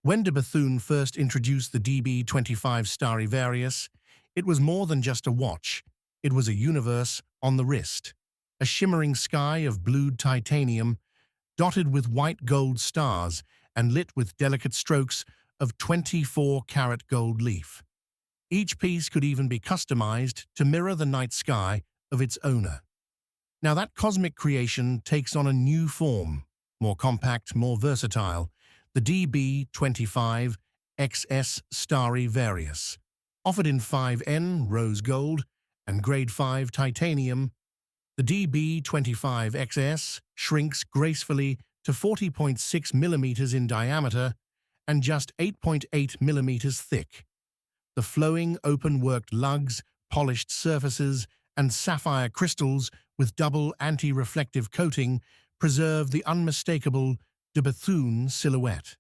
When de Bethune first introduced the DB25 Starry Varius, it was more than just a watch. It was a universe on the wrist, a shimmering sky of blued titanium, dotted with white gold stars and lit with delicate strokes of 24-karat gold leaf. Each piece could even be customized to mirror the night sky of its owner. Now that cosmic creation takes on a new form, more compact, more versatile, the DB25xs Starry Varius. Offered in 5N rose gold and grade 5 titanium, the DB25xs shrinks gracefully to 40.6 millimeters in diameter and just 8.8 millimeters thick. The flowing, open-worked lugs, polished surfaces, and sapphire crystals with double anti-reflective coating preserve the unmistakable de Bethune silhouette.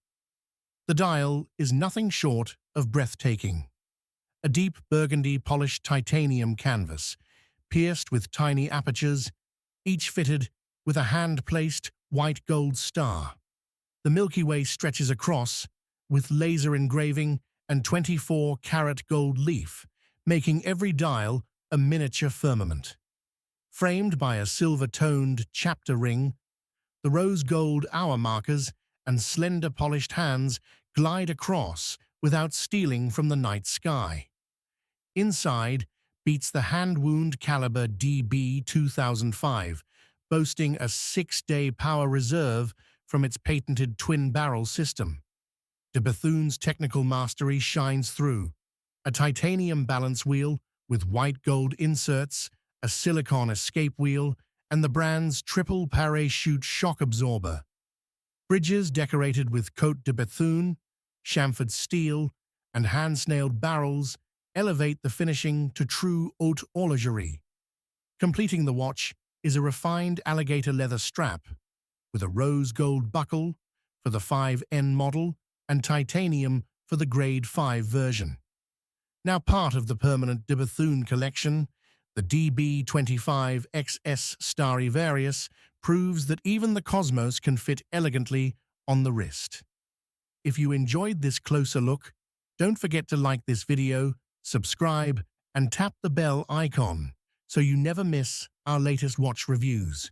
The dial is nothing short of breathtaking. A deep burgundy polished titanium canvas, pierced with tiny apertures, each fitted with a hand-placed white gold star. The Milky Way stretches across with laser engraving and 24-karat gold leaf, making every dial a miniature firmament. Framed by a silver-toned chapter ring, the rose-gold hour markers and slender polished hands glide across without stealing from the night sky. Inside beats the hand-wound caliber DB2005, boasting a 6-day power reserve from its patented twin-barrel system. De Bethune's technical mastery shines through. A titanium balance wheel with white gold inserts, a silicone escape wheel, and the brand's triple parachute shock absorber. Bridges decorated with Côte de Bethune, chamfered steel, and hand-snailed barrels elevate the finishing to true haute horlogerie. Completing the watch is a refined alligator leather strap with a rose gold buckle for the 5N model and titanium for the grade 5 version. Now part of the permanent de Bethune collection, the DB25xs Starry Varius proves that even the cosmos can fit elegantly on the wrist. If you enjoyed this closer look, don't forget to like this video, subscribe, and tap the bell icon so you never miss our latest watch reviews.